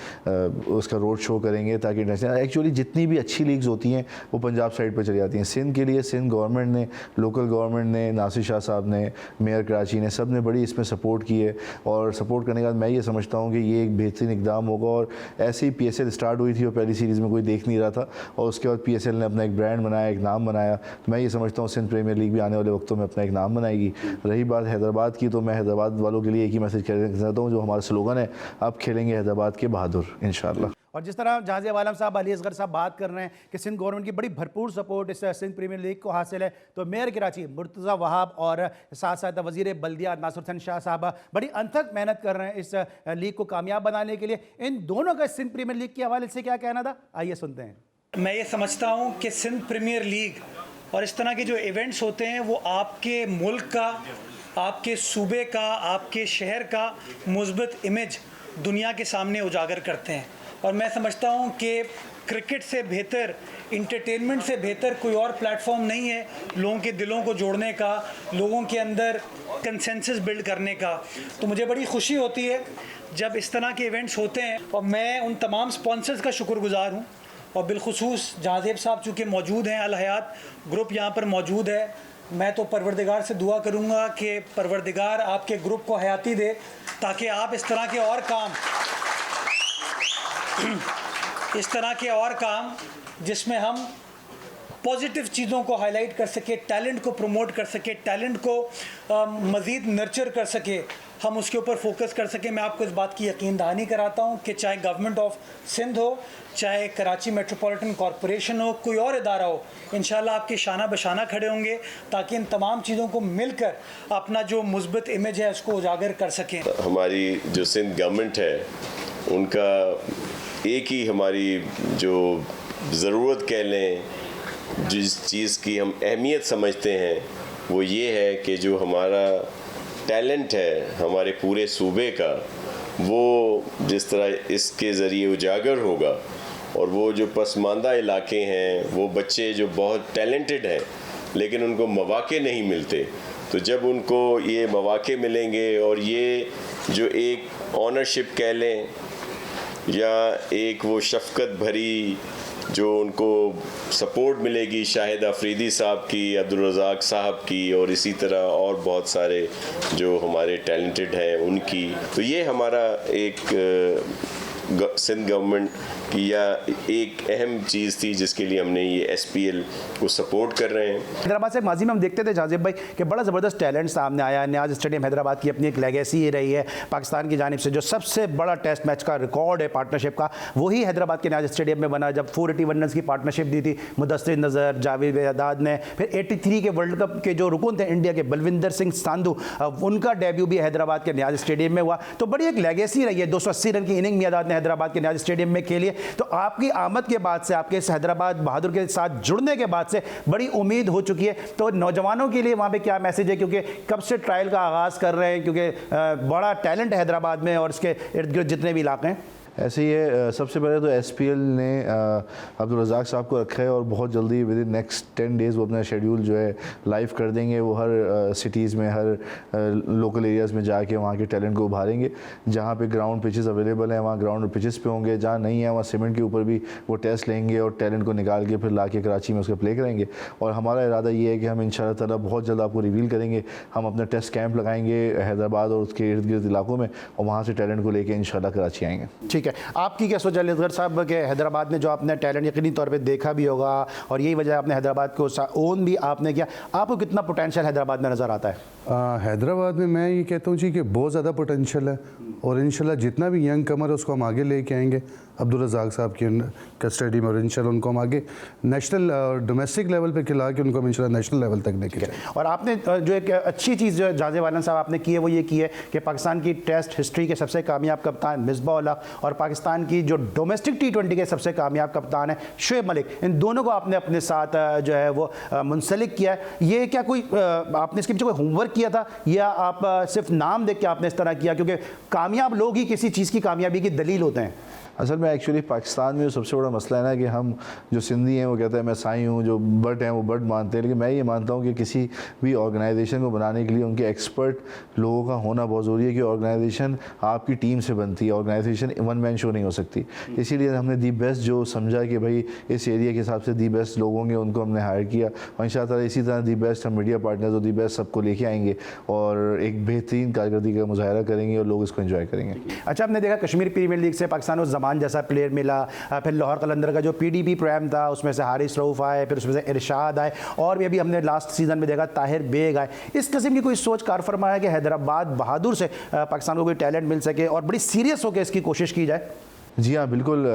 उसका रोड शो करेंगे ताकि इंटरनेशनल एक्चुअली जितनी भी अच्छी लीग्स होती हैं वो पंजाब साइड पर चली जाती हैं। सिंध के लिए सिंध गवर्नमेंट ने, लोकल गवर्नमेंट ने, नासिर शाह साहब ने, मेयर कराची ने, सब ने बड़ी इसमें सपोर्ट की है। और सपोर्ट करने के बाद मैं ये समझता हूँ कि ये एक बेहतरीन इकदाम होगा। और ऐसे ही PSL स्टार्ट हुई थी और पहली सीरीज़ में कोई देख नहीं रहा था और उसके बाद PSL ने अपना एक ब्रांड बनाया, एक नाम बनाया। मैं ये समझता हूँ सिंध प्रीमियर लीग भी आने वाले वक्तों में अपना एक नाम बनाएगी। रही बात हैदराबाद की, तो मैं हैदराबाद वालों के लिए एक ही मैसेज कहना चाहता हूँ, जो हमारा स्लोगन है, अब खेलेंगे हैदराबाद के बहादुर इंशाअल्लाह। और जिस तरह जहांज़ेब आलम साहब, अली असगर साहब बात कर रहे हैं कि सिंध गवर्नमेंट की बड़ी भरपूर सपोर्ट इस सिंध प्रीमियर लीग को हासिल है, तो मेयर कराची मुर्तज़ा वहाब और साथ साथ वज़ीर बल्दिया नासिर हुसैन शाह साहब बड़ी अनथक मेहनत कर रहे हैं इस लीग को कामयाब बनाने के लिए। इन दोनों का सिंध प्रीमियर लीग के हवाले से क्या कहना था, आइए सुनते हैं। मैं ये समझता हूँ कि सिंध प्रीमियर लीग और इस तरह के जो इवेंट्स होते हैं वो आपके मुल्क का, आपके सूबे का, आपके शहर का मुस्बत इमेज दुनिया के सामने उजागर करते हैं। और मैं समझता हूँ कि क्रिकेट से बेहतर, इंटरटेनमेंट से बेहतर कोई और प्लेटफॉर्म नहीं है लोगों के दिलों को जोड़ने का, लोगों के अंदर कंसेंसस बिल्ड करने का। तो मुझे बड़ी खुशी होती है जब इस तरह के इवेंट्स होते हैं और मैं उन तमाम स्पॉन्सर्स का शुक्रगुजार हूँ। और बिलखुसूस जहांज़ेब साहब चूँकि मौजूद हैं, अल हयात ग्रुप यहाँ पर मौजूद है, मैं तो परवरदिगार से दुआ करूँगा कि परवरदिगार आपके ग्रुप को हयाती दे ताकि आप इस तरह के और काम जिसमें हम पॉजिटिव चीज़ों को हाईलाइट कर सके, टैलेंट को प्रमोट कर सके, टैलेंट को मज़ीद नर्चर कर सके, हम उसके ऊपर फोकस कर सकें। मैं आपको इस बात की यकीन दहानी कराता हूँ कि चाहे गवर्नमेंट ऑफ सिंध हो, चाहे कराची मेट्रोपॉलिटन कॉरपोरेशन हो, कोई और इदारा हो, इंशाल्लाह आपके शाना बशाना खड़े होंगे ताकि इन तमाम चीज़ों को मिलकर अपना जो मुस्बत इमेज है उसको उजागर कर सकें। हमारी जो सिंध गवर्नमेंट है उनका एक ही हमारी जो ज़रूरत कह लें, जिस चीज़ की हम अहमियत समझते हैं वो ये है कि जो हमारा टैलेंट है हमारे पूरे सूबे का, वो जिस तरह इसके ज़रिए उजागर होगा और वो जो पसमानदा इलाके हैं, वो बच्चे जो बहुत टैलेंटेड हैं लेकिन उनको मौक़े नहीं मिलते, तो जब उनको ये मौक़े मिलेंगे और ये जो एक ऑनरशिप कह लें या एक वो शफ़क़त भरी जो उनको सपोर्ट मिलेगी शाहिद अफरीदी साहब की, अब्दुल रज़ाक साहब की और इसी तरह और बहुत सारे जो हमारे टैलेंटेड हैं उनकी, तो ये हमारा एक सिंध गवर्नमेंट की या एक अहम चीज़ थी जिसके लिए हमने ये SPL को सपोर्ट कर रहे हैं। हैदराबाद से माजी में हम देखते थे जाज़िब भाई कि बड़ा ज़बरदस्त टैलेंट सामने आया। न्याज स्टेडियम हैदराबाद की अपनी एक लेगेसी रही है। पाकिस्तान की जानिब से जो सबसे बड़ा टेस्ट मैच का रिकॉर्ड है पार्टनरशिप का, वही हैदराबाद के न्याज स्टेडियम में बना, जब 481 रन की पार्टनरशिप दी थी मुदस्सिर नज़र, जावेद अदाद ने। फिर 83 के वर्ल्ड कप के जो रुकन थे इंडिया के, बलविंदर सिंह संधू, उनका डेब्यू भी हैदराबाद के न्याज स्टेडियम में हुआ। तो बड़ी एक लेगेसी रही है। 280 रन की इनिंग मियादाद ने हैदराबाद के न्याज स्टेडियम में खेली है। तो आपकी आमद के बाद से, आपके इस हैदराबाद बहादुर के साथ जुड़ने के बाद से बड़ी उम्मीद हो चुकी है। तो नौजवानों के लिए वहाँ पे क्या मैसेज है, क्योंकि कब से ट्रायल का आगाज़ कर रहे हैं, क्योंकि बड़ा टैलेंट है हैदराबाद में और इसके इर्द गिर्द जितने भी इलाके हैं। ऐसे ही है। सबसे पहले तो SPL ने अब्दुल रज़ाक साहब को रखा है और बहुत जल्दी विद इन नेक्स्ट 10 डेज़ वो अपना शेड्यूल जो है लाइव कर देंगे। वो हर सिटीज़ में, हर लोकल एरियाज़ में जाके वहाँ के टैलेंट को उभारेंगे। जहाँ पे ग्राउंड पिचेस अवेलेबल हैं वहाँ ग्राउंड पिचेस पे होंगे, जहाँ नहीं है वहाँ सीमेंट के ऊपर भी वो टेस्ट लेंगे और टैलेंट को निकाल के फिर ला के कराची में उसका प्ले करेंगे। और हमारा इरादा ये है कि हम इंशाअल्लाह ताला बहुत जल्द आपको रिवील करेंगे। हम अपना टेस्ट कैंप लगाएंगे हैदराबाद और उसके इर्द गिर्द इलाकों में, और वहाँ से टैलेंट को लेकर इंशाअल्लाह कराची आएंगे। ठीक है, आपकी क्या सोच है असगर साहब के हैदराबाद में जो आपने टैलेंट यकीनी तौर पे देखा भी होगा और यही वजह आपने हैदराबाद को ओन भी आपने किया, आपको कितना पोटेंशियल हैदराबाद में नज़र आता है? हैदराबाद में मैं ये कहता हूँ जी कि बहुत ज़्यादा पोटेंशियल है और इंशाल्लाह जितना भी यंग कमर है उसको हम आगे लेके आएंगे अब्दुल रज़ाक साहब की कस्टडी में, और इंशाल्लाह उनको हम आगे नेशनल और डोमेस्टिक लेवल पे खिला के उनको हम इंशाल्लाह नेशनल लेवल तक लेके जाएंगे। और आपने जो एक अच्छी चीज़ जो जाज़िब आलम साहब आपने की है वो ये की है कि पाकिस्तान की टेस्ट हिस्ट्री के सबसे कामयाब कप्तान मिसबाह-उल-हक और पाकिस्तान की जो डोमेस्टिक T20 के सबसे कामयाब कप्तान है शोएब मलिक, इन दोनों को आपने अपने साथ जो है वो मुंसलिक किया है। ये क्या कोई आपने इसके पीछे कोई होमवर्क किया था या आप सिर्फ नाम देख के आपने इस तरह किया? क्योंकि कामयाब लोग ही किसी चीज़ की कामयाबी की दलील होते हैं। असल में एक्चुअली पाकिस्तान में जो सबसे बड़ा मसला है ना कि हम जो सिंधी हैं वो कहते हैं मैं साई हूँ, जो बट हैं वो बट मानते हैं। लेकिन मैं ये मानता हूँ कि किसी भी ऑर्गेनाइजेशन को बनाने के लिए उनके एक्सपर्ट लोगों का होना बहुत ज़रूरी है कि ऑर्गेनाइजेशन आपकी टीम से बनती है, ऑर्गेनाइजेशन वन मैन शो नहीं हो सकती। इसीलिए हमने दी बेस्ट जो समझा कि भाई इस एरिया के हिसाब से दी बेस्ट लोग होंगे उनको हमने हायर किया, और इंशाअल्लाह इसी तरह दी बेस्ट हम मीडिया पार्टनर्स और दी बेस्ट सबको लेके आएंगे और एक बेहतरीन कारकर्दगी का मुजाहरा करेंगे और लोग इसको एंजॉय करेंगे। अच्छा, आपने देखा कश्मीर प्रीमियर लीग से पाकिस्तान को जमान जैसा प्लेयर मिला, फिर लाहौर कलंदर का जो PDP प्रोग्राम था उसमें से हारिस रऊफ़ आए, फिर उसमें से इरशाद आए, और भी अभी हमने लास्ट सीज़न में देखा ताहिर बेग आए। इस किस्म की कोई सोच कार फरमा है कि हैदराबाद बहादुर से पाकिस्तान को कोई टैलेंट मिल सके और बड़ी सीरियस होकर इसकी कोशिश की जाए? जी हाँ, बिल्कुल।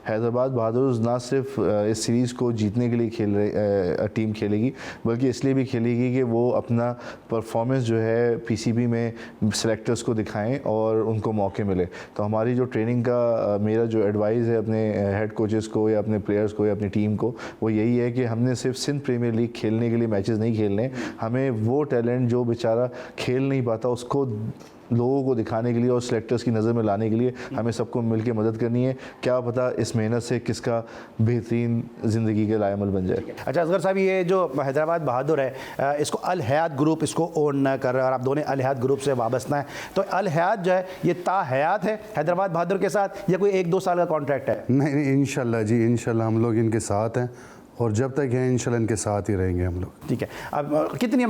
हैदराबाद बहादुर ना सिर्फ इस सीरीज़ को जीतने के लिए टीम खेलेगी, बल्कि इसलिए भी खेलेगी कि वो अपना परफॉर्मेंस जो है PCB में सेलेक्टर्स को दिखाएं और उनको मौके मिले। तो हमारी जो ट्रेनिंग का मेरा जो एडवाइस है अपने हेड कोचेस को या अपने प्लेयर्स को या अपनी टीम को, वो यही है कि हमने सिर्फ सिंध प्रीमियर लीग खेलने के लिए मैचेस नहीं खेलने, हमें वो टैलेंट जो बेचारा खेल नहीं पाता उसको लोगों को दिखाने के लिए और सिलेक्टर्स की नज़र में लाने के लिए हमें सबको मिलकर मदद करनी है। क्या पता इस मेहनत से किसका बेहतरीन ज़िंदगी के लायमल बन जाए। अच्छा असगर साहब, ये जो हैदराबाद बहादुर है इसको अल हयात ग्रुप इसको ओन न कर रहा और आप दोनों अल हयात ग्रुप से वाबस्ता हैं, तो अल हयात जो है ये ता हयात है हैदराबाद बहादुर के साथ या कोई 1-2 साल का कॉन्ट्रैक्ट है? नहीं, इंशाल्लाह जी, इंशाल्लाह हम लोग इनके साथ हैं और जब तक हैं इंशाल्लाह इनके साथ ही रहेंगे हम लोग। ठीक है। अब कितनी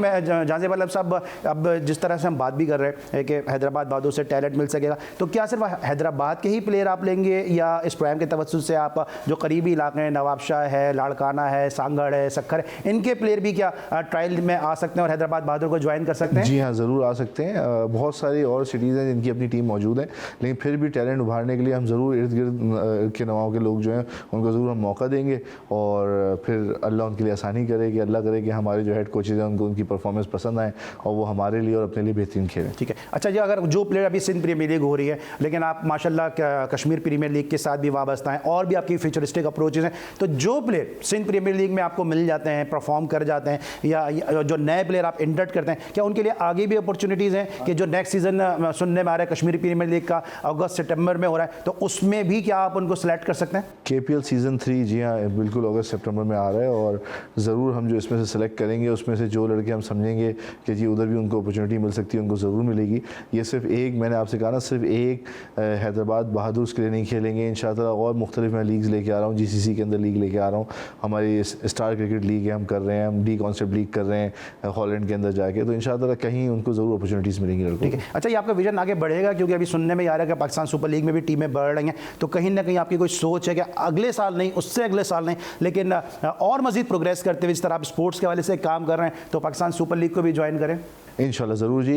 जाज़िब आलम साहब, अब जिस तरह से हम बात भी कर रहे हैं कि हैदराबाद बहादुर से टैलेंट मिल सकेगा, तो क्या सिर्फ हैदराबाद के ही प्लेयर आप लेंगे या इस प्रोग्राम के तवज्जुह से आप जो करीबी इलाके हैं, नवाबशाह है, लाड़काना है, सांगड़ है, सक्खर है, इनके प्लेयर भी क्या ट्रायल में आ सकते हैं और हैदराबाद बहादुर को ज्वाइन कर सकते हैं? जी हाँ, ज़रूर आ सकते हैं। बहुत सारी और सिटीज़ हैं जिनकी अपनी टीम मौजूद है, लेकिन फिर भी टैलेंट उभारने के लिए हम ज़रूर इर्द गिर्द के नवाओं के लोग जो हैं उनको ज़रूर हम मौका देंगे और फिर अल्लाह के लिए आसानी करे कि अल्लाह करे कि हमारे जो हेड कोचेज हैं उनको उनकी परफॉर्मेंस पसंद आए और वो हमारे लिए और अपने लिए बेहतरीन खेलें। ठीक है। अच्छा जी, अगर जो प्लेयर अभी सिंध प्रीमियर लीग हो रही है लेकिन आप माशाल्लाह कश्मीर प्रीमियर लीग के साथ भी वाबस्ता हैं और भी आपकी फ्यूचरिस्टिक अप्रोचेज हैं, तो जो प्लेयर सिंध प्रीमियर लीग में आपको मिल जाते हैं, परफॉर्म कर जाते हैं, या जो नए प्लेयर आप इंडक्ट करते हैं, क्या उनके लिए आगे भी अपॉर्चुनिटीज़ हैं कि जो नेक्स्ट सीज़न सुनने में आ रहा है कश्मीर प्रीमियर लीग का अगस्त सितंबर में हो रहा है, तो उसमें भी क्या आप उनको सेलेक्ट कर सकते हैं? KPL सीज़न 3 जी हाँ बिल्कुल अगस्त सितंबर में आ रहा है और ज़रूर हम जो इसमें से सेलेक्ट करेंगे उसमें से जो लड़के हम समझेंगे कि जी उधर भी उनको अपॉर्चुनिटी मिल सकती है, उनको ज़रूर मिलेगी। ये सिर्फ एक, मैंने आपसे कहा ना, सिर्फ एक हैदराबाद बहादुर्स के लिए नहीं खेलेंगे इंशाअल्लाह, और मुख्तलिफ मैं लीग्स लेके आ रहा हूँ, GCC के अंदर लीग लेके आ रहा हूँ, हमारी स्टार क्रिकेट लीग है हम कर रहे हैं, हम डी कॉन्सेप्ट लीग कर रहे हैं हॉलैंड के अंदर जाके, तो इंशाअल्लाह कहीं उनको ज़रूर अपॉर्चुनिटीज़ मिलेंगी लड़कों को। ठीक है, अच्छा ये आपका विजन आगे बढ़ेगा, क्योंकि अभी सुनने में आ रहा है कि पाकिस्तान सुपर लीग में भी टीमें बढ़ रही हैं, तो कहीं ना कहीं आपकी कोई सोच है कि अगले साल नहीं, उससे अगले साल नहीं, लेकिन और मज़ीद प्रोग्रेस करते हुए जिस तरह आप स्पोर्ट्स के हवाले से काम कर रहे हैं तो पाकिस्तान सुपर लीग को भी ज्वाइन करें? इंशाल्लाह ज़रूर जी।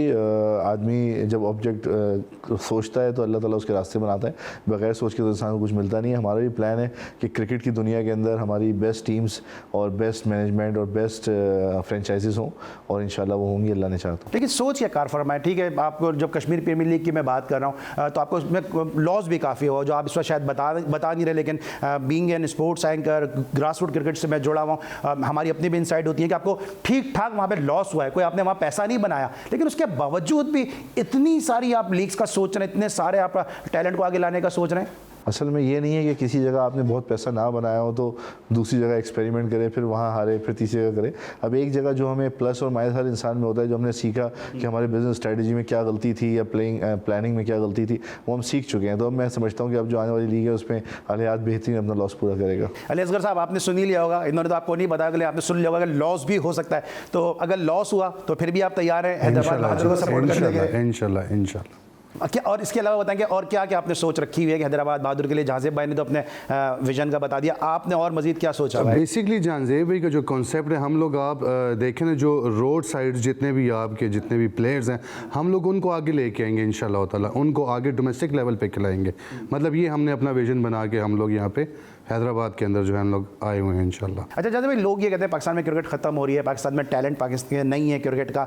आदमी जब ऑब्जेक्ट सोचता है तो अल्लाह ताला उसके रास्ते बनाता है, बगैर सोच के तो इंसान को कुछ मिलता नहीं है। हमारा भी प्लान है कि क्रिकेट की दुनिया के अंदर हमारी बेस्ट टीम्स और बेस्ट मैनेजमेंट और बेस्ट फ्रेंचाइजीज़ हों, और इंशाल्लाह वो होंगी, अल्लाह ने चाहा तो। लेकिन सोच क्या कार फरमाए, ठीक है, आपको जब कश्मीर प्रीमियर लीग की मैं बात कर रहा हूँ तो आपको उसमें लॉस भी काफ़ी हो, जो आप इस वक्त शायद बता नहीं रहे, लेकिन being an sports anchor, grass root cricket से मैं जुड़ा हुआ हूँ, हमारी अपनी भी इंसाइट होती है कि आपको ठीक ठाक वहाँ पर लॉस हुआ है, कोई आपने वहाँ पैसा नहीं बनाया, लेकिन उसके बावजूद भी इतनी सारी आप लीग्स का सोच रहे हैं, इतने सारे आप टैलेंट को आगे लाने का सोच रहे हैं। असल में ये नहीं है कि किसी जगह आपने बहुत पैसा ना बनाया हो तो दूसरी जगह एक्सपेरिमेंट करें, फिर वहाँ हारे, फिर तीसरी जगह करें। अब एक जगह जो हमें प्लस और माइनस हर इंसान में होता है, जो हमने सीखा कि हमारे बिजनेस स्ट्रेटजी में क्या गलती थी या प्लानिंग में क्या गलती थी, वो हम सीख चुके हैं। तो अब मैं समझता हूँ कि अब जो आने वाली लीग है उसमें अलियात बेहतरीन अपना लॉस पूरा करेगा। अली असगर साहब, आपने सुन ही लिया होगा, इन्होंने तो आपको नहीं बताया, अगर आपने सुन लिया होगा कि लॉस भी हो सकता है, तो अगर लॉस हुआ तो फिर भी आप तैयार हैं हैदराबाद बहादुर को सपोर्ट करने के लिए? इंशाल्लाह। क्या, और इसके अलावा बताएंगे और क्या क्या आपने सोच रखी हुई है कि हैदराबाद बहादुर के लिए? जहांजेब भाई ने तो अपने विजन का बता दिया, आपने और मजीद क्या सोचा है? बेसिकली जहांजेब भाई का जो कॉन्सेप्ट है, हम लोग आप देखें ना, जो रोड साइड जितने भी आपके जितने भी प्लेयर्स हैं, हम लोग उनको आगे लेके आएंगे इंशाल्लाह ताला, उनको आगे डोमेस्टिक लेवल पे खिलाएंगे। मतलब ये हमने अपना विजन बना के हम लोग यहाँ पे हैदराबाद के अंदर जो है हम लोग आए हुए हैं इंशाल्लाह। अच्छा, जैसे भाई लोग ये कहते हैं पाकिस्तान में क्रिकेट ख़त्म हो रही है, पाकिस्तान में टैलेंट पाकिस्तान में नहीं है क्रिकेट का।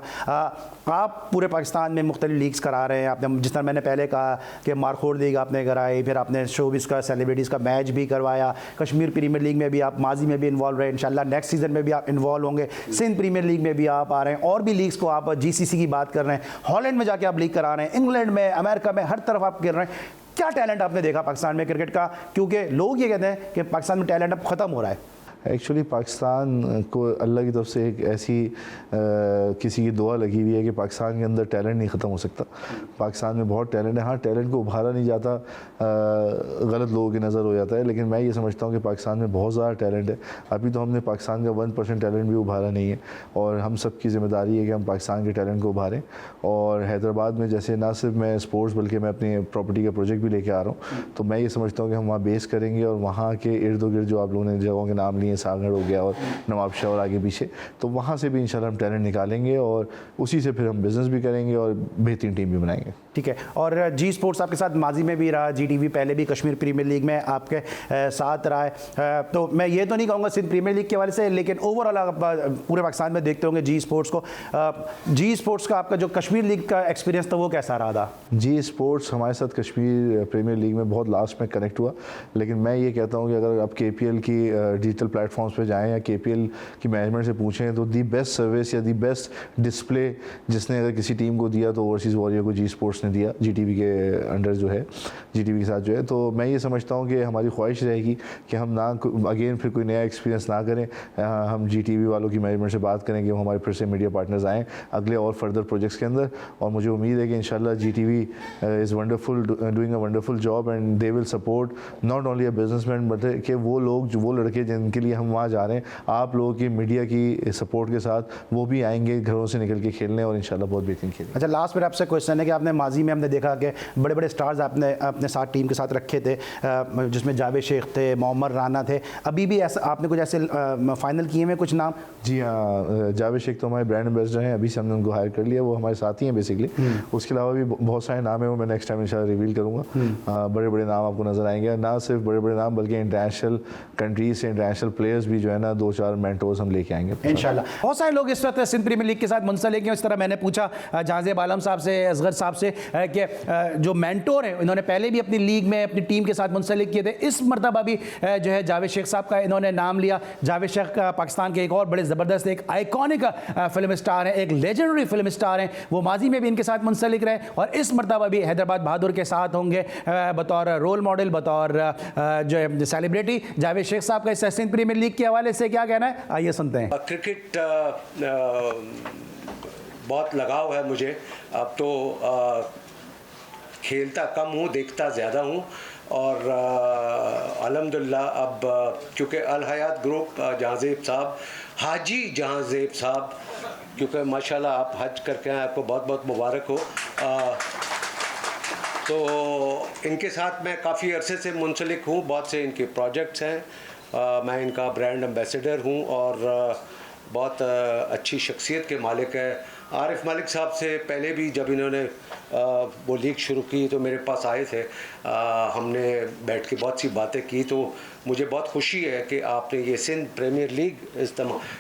आप पूरे पाकिस्तान में मुख्तलिफ लीग्स करा रहे हैं, आपने जिस तरह मैंने पहले कहा कि मारखोड़ लीग आपने कराई, फिर आपने शोबिस का सेलिब्रिटीज़ का मैच भी करवाया, कश्मीर प्रीमियर लीग में भी आप माजी में भी इन्वॉल्व रहे, इंशाल्लाह नेक्स्ट सीज़न में भी आप इन्वॉल्व होंगे, सिंध प्रीमियर लीग में भी आप आ रहे हैं, और भी लीग्स को आप GCC की बात कर रहे हैं, हॉलैंड में जाके आप लीग करा रहे हैं, इंग्लैंड में, अमेरिका में, हर तरफ आप खेल रहे हैं। क्या टैलेंट आपने देखा पाकिस्तान में क्रिकेट का? क्योंकि लोग ये कहते हैं कि पाकिस्तान में टैलेंट अब ख़त्म हो रहा है। एक्चुअली पाकिस्तान को अल्लाह की तरफ से एक ऐसी किसी की दुआ लगी हुई है कि पाकिस्तान के अंदर टैलेंट नहीं ख़त्म हो सकता। पाकिस्तान में बहुत टैलेंट है, हाँ टैलेंट को उभारा नहीं जाता, गलत लोगों की नज़र हो जाता है, लेकिन मैं ये समझता हूँ कि पाकिस्तान में बहुत ज़्यादा टैलेंट है। अभी तो हमने पाकिस्तान का 1% टैलेंट भी उभारा नहीं है, और हम सब की ज़िम्मेदारी है कि हम पाकिस्तान के टैलेंट को उभारें। और हैदराबाद में जैसे ना सिर्फ मैं स्पोर्ट्स बल्कि मैं अपनी प्रॉपर्टी का प्रोजेक्ट भी लेके आ रहा हूँ, तो मैं ये समझता हूँ कि हम वहाँ बेस करेंगे, और वहाँ के इर्द गिर्द जो आप लोगों ने जगहों के नाम लिए, सागड़ हो गया और नवाबशाह और आगे पीछे, तो वहाँ से भी इंशाल्लाह हम टैलेंट निकालेंगे, और उसी से फिर हम बिज़नेस भी करेंगे और बेहतरीन टीम भी बनाएंगे। ठीक है, और जी स्पोर्ट्स आपके साथ माजी में भी रहा, GTV पहले भी कश्मीर प्रीमियर लीग में आपके साथ रहा है, तो मैं ये तो नहीं कहूँगा सिर्फ प्रीमियर लीग के हवाले से, लेकिन ओवरऑल आप पूरे पाकिस्तान में देखते होंगे जी स्पोर्ट्स को। जी स्पोर्ट्स का आपका जो कश्मीर लीग का एक्सपीरियंस था वो कैसा रहा था? जी स्पोर्ट्स हमारे साथ कश्मीर प्रीमियर लीग में बहुत लास्ट में कनेक्ट हुआ, लेकिन मैं ये कहता हूँ कि अगर आप KPL की डिजिटल प्लेटफॉर्म्स पे जाएँ या KPL की मैनेजमेंट से पूछें, तो दी बेस्ट सर्विस या दी बेस्ट डिस्प्ले जिसने अगर किसी टीम को दिया तो ओवरसीज़ वॉरियर को जी स्पोर्ट्स ने दिया, GTV के अंडर जो है, GTV के साथ जो है। तो मैं ये समझता हूँ कि हमारी ख्वाहिश रहेगी कि हम ना अगेन फिर कोई नया एक्सपीरियंस ना करें, हम GTV वालों की मैनेजमेंट से बात करें कि वो हमारे फिर से मीडिया पार्टनर्स आएँ अगले और फर्दर प्रोजेक्ट्स के अंदर, और मुझे उम्मीद है कि इंशाल्लाह GTV is wonderful, doing a wonderful job, and they will support not only a businessman but कि वो लोग जो वो लड़के जिनके लिए हम वहाँ जा रहे हैं, आप लोगों की मीडिया की सपोर्ट के साथ वो भी आएंगे घरों से निकल के खेलने, और इंशाल्लाह बहुत बेहतरीन खेलेंगे। अच्छा, लास्ट में आपसे क्वेश्चन है कि आपने माजी में हमने देखा कि बड़े बड़े स्टार्स आपने अपने साथ टीम के साथ रखे थे, जिसमें जावेद शेख थे, मोहम्मद राना थे, अभी भी ऐसा आपने कुछ ऐसे फाइनल किए हैं कुछ नाम? जी हाँ, जावेद शेख तो हमारे ब्रांड एम्बेसडर हैं, अभी से हमने उनको हायर कर लिया, वो हमारे साथ ही हैं बेसिकली। उसके अलावा भी बहुत सारे नाम हैं, वो मैं नेक्स्ट टाइम इंशाल्लाह रिवील करूँगा। बड़े बड़े नाम आपको नज़र आएंगे, ना सिर्फ बड़े बड़े नाम बल्कि इंटरनेशनल कंट्रीज से इंटरनेशनल प्लेयर्स भी जो है ना 2-4 मेंटोर्स हम लेके आएंगे इंशाल्लाह। बहुत सारे लोग इस वक्त सिंध प्रीमियर लीग के साथ मुंसलिक हैं। इस तरह मैंने पूछा जहांजेब आलम साहब से, असगर साहब से कि जो मेंटोर हैं इन्होंने पहले भी अपनी लीग में अपनी टीम के साथ मुंसलिक किए थे, इस मरतबा भी जो है जावेद शेख साहब का इन्होंने नाम लिया। जावेद शेख पाकिस्तान के एक और बड़े ज़बरदस्त एक आइकॉनिक फिल्म स्टार हैं, एक लेजेंडरी फिल्म स्टार हैं, वो माजी में भी इनके साथ मुंसलिक रहे और इस मरतबा भी हैदराबाद बहादुर के साथ होंगे बतौर रोल मॉडल, बतौर जो है सेलिब्रिटी। जावेद शेख साहब का इस सिंध प्रीमियर लीग के हवाले से क्या कहना है, आइए सुनते हैं। क्रिकेट बहुत लगाव है मुझे। अब तो खेलता कम हूँ, देखता ज़्यादा हूँ और अल्हम्दुलिल्लाह अब क्योंकि अल हयात ग्रुप जहांज़ेब साहब, हाजी जहांज़ेब साहब, क्योंकि माशाल्लाह आप हज करके आए, आपको बहुत बहुत मुबारक हो। तो इनके साथ मैं काफ़ी अरसे से मुंसलिक हूँ, बहुत से इनके प्रोजेक्ट्स हैं। मैं इनका ब्रांड एम्बेसडर हूँ और बहुत अच्छी शख्सियत के मालिक है। आरिफ मलिक साहब से पहले भी जब इन्होंने वो लीग शुरू की तो मेरे पास आए थे, हमने बैठ के बहुत सी बातें की। तो मुझे बहुत खुशी है कि आपने ये सिंध प्रीमियर लीग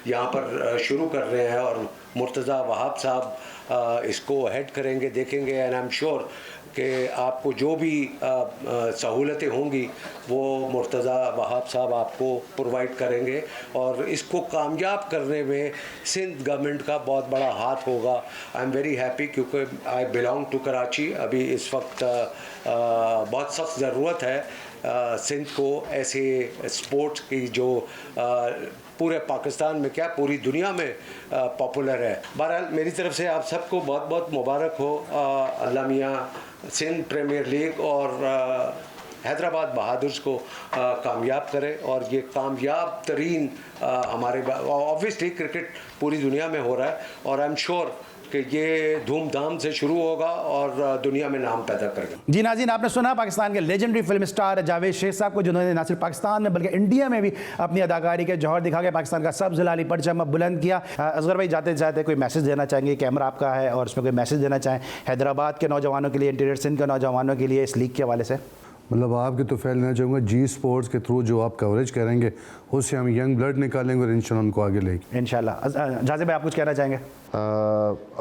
यहाँ पर शुरू कर रहे हैं और मुर्तज़ा वहाब साहब इसको हेड करेंगे, देखेंगे। एंड आई एम श्योर कि आपको जो भी सहूलतें होंगी वो मुर्तज़ा वहाब साहब आपको प्रोवाइड करेंगे और इसको कामयाब करने में सिंध गवर्नमेंट का बहुत बड़ा हाथ होगा। आई एम वेरी हैप्पी क्योंकि आई बिलोंग टू कराची। अभी इस वक्त बहुत सख्त ज़रूरत है सिंध को ऐसे स्पोर्ट्स की जो पूरे पाकिस्तान में क्या पूरी दुनिया में पॉपुलर है। बहरहाल मेरी तरफ से आप सबको बहुत बहुत मुबारक हो। अल्लाह मियाँ सिंध प्रीमियर लीग और हैदराबाद बहादुर्स को कामयाब करे और ये कामयाब तरीन हमारे ऑब्वियसली क्रिकेट पूरी दुनिया में हो रहा है और आई एम श्योर कि ये धूमधाम से शुरू होगा और दुनिया में नाम पैदा करेगा। जी नाज़रीन, आपने सुना पाकिस्तान के legendary film star Javed Sheikh साहब को, जिन्होंने न सिर्फ पाकिस्तान में बल्कि इंडिया में भी अपनी अदाकारी के जौहर दिखा के पाकिस्तान का सब्ज़ लाली परचम बुलंद किया। असगर भाई जाते जाते कोई मैसेज देना चाहेंगे? कैमरा आपका है और उसमें कोई मैसेज देना चाहें हैदराबाद के नौजवानों के लिए, इंटीरियर सिंध के नौजवानों के लिए इस लीग के हवाले से? मतलब आपके तो फैल देना चाहूँगा जी स्पोर्ट्स के थ्रू जो आप कवरेज करेंगे उससे हम यंग ब्लड निकालेंगे और इंशाल्लाह उनको आगे लेंगे इंशाल्लाह। जाज़िब भाई आप कुछ कहना चाहेंगे?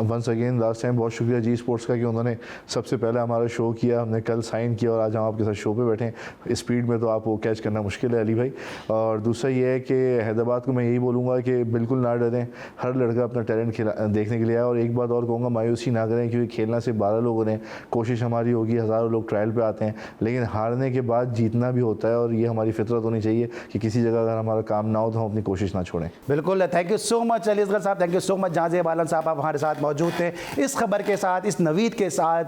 वंस अगेन लास्ट टाइम बहुत शुक्रिया जी स्पोर्ट्स का कि उन्होंने सबसे पहले हमारा शो किया, हमने कल साइन किया और आज हम आपके साथ शो पे बैठे हैं। स्पीड में तो आपको कैच करना मुश्किल है अली भाई। और दूसरा ये है कि हैदराबाद को मैं यही बोलूँगा कि बिल्कुल ना डरें, हर लड़का अपना टैलेंट देखने के लिए आए। और एक बात और कहूँगा, मायूसी ना करें क्योंकि खेलना सिर्फ 12 लोग होते हैं। कोशिश हमारी होगी, हज़ारों लोग ट्रायल पर आते हैं, लेकिन हारने के बाद जीतना भी होता है और ये हमारी फितरत होनी चाहिए कि किसी जगह अगर हमारा काम ना हो तो हम अपनी कोशिश ना छोड़ें। बिल्कुल, thank you so much Ali Asghar साहब, thank you so much Jazib Alam साहब, आप हमारे साथ मौजूद थे इस खबर के साथ, इस नवीद के साथ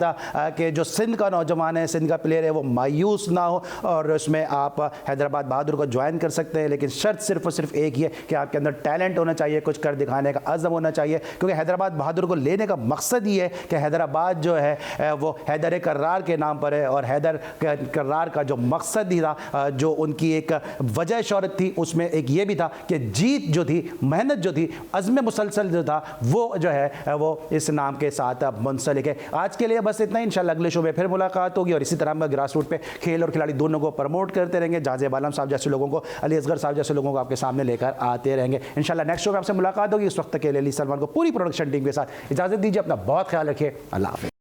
कि जो सिंध का नौजवान है, सिंध का प्लेयर है, वो मायूस ना हो और उसमें आप हैदराबाद बहादुर को ज्वाइन कर सकते हैं। लेकिन शर्त सिर्फ और सिर्फ एक ही है कि आपके अंदर टैलेंट होना चाहिए, कुछ कर दिखाने का अज़म होना चाहिए। क्योंकि हैदराबाद बहादुर को लेने का मकसद ही है कि हैदराबाद जो है वो हैदर कर्रार के नाम पर है और हैदर कर्रार का जो मकसद ही था, जो उनकी एक वजह शौहरत थी, उसमें एक ये भी था कि जीत जो थी, मेहनत जो थी, अज़्म मुसलसल जो था, वो जो है वो इस नाम के साथ मुंसलिक है। आज के लिए बस इतना ही। इंशाल्लाह अगले शो में फिर मुलाकात होगी और इसी तरह हम ग्रास रूट पे खेल और खिलाड़ी दोनों को प्रमोट करते रहेंगे। जाज़िब आलम साहब जैसे लोगों को, अली असगर साहब जैसे लोगों को आपके सामने लेकर आते रहेंगे। इंशाल्लाह नेक्स्ट शो में आपसे मुलाकात होगी। उस वक्त के लिए अली सलमान को पूरी प्रोडक्शन टीम के साथ इजाज़त दीजिए। अपना बहुत ख्याल रखिए। अल्लाह हाफ़िज़।